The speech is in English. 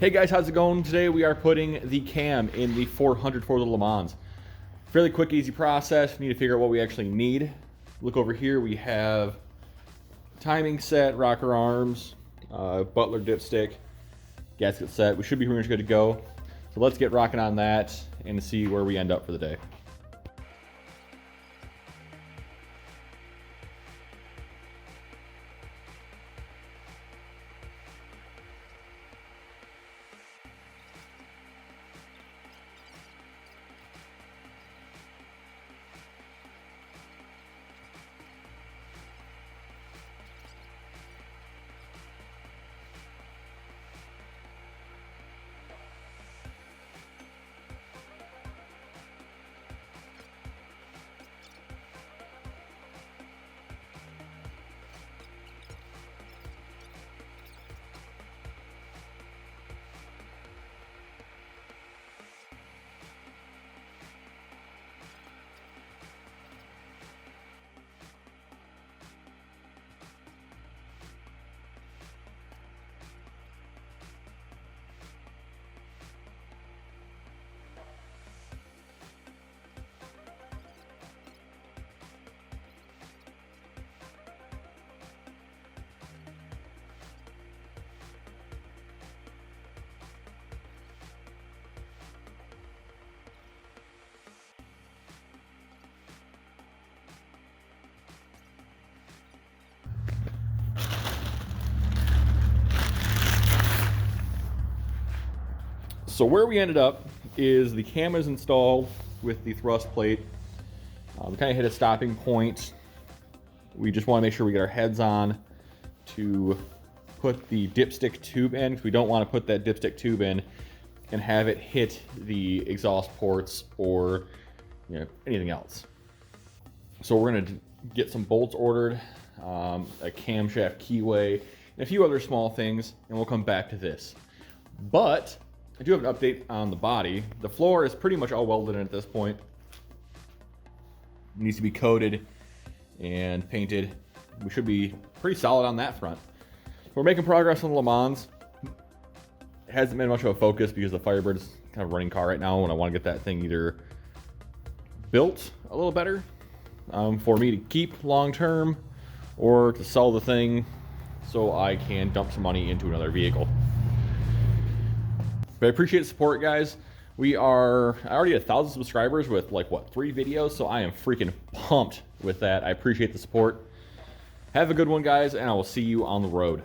Hey guys, how's it going? Today we are putting the cam in the 400 for the Le Mans. Fairly quick, easy process. We need to figure out what we actually need. Look over here, we have timing set, rocker arms, Butler dipstick, gasket set. We should be pretty much good to go. So let's get rocking on that and see where we end up for the day. So where we ended up is the cam is installed with the thrust plate. We kind of hit a stopping point. We just want to make sure we get our heads on to put the dipstick tube in, because we don't want to put that dipstick tube in and have it hit the exhaust ports or anything else. So we're going to get some bolts ordered, a camshaft keyway, and a few other small things, and we'll come back to this. But I do have an update on the body. The floor is pretty much all welded in at this point. It needs to be coated and painted. We should be pretty solid on that front. We're making progress on the Le Mans. It hasn't been much of a focus because the Firebird's kind of a running car right now, and I want to get that thing either built a little better for me to keep long term, or to sell the thing so I can dump some money into another vehicle. But I appreciate the support, guys. I already had 1,000 subscribers with 3 videos, so I am freaking pumped with that. I appreciate the support. Have a good one, guys, and I will see you on the road.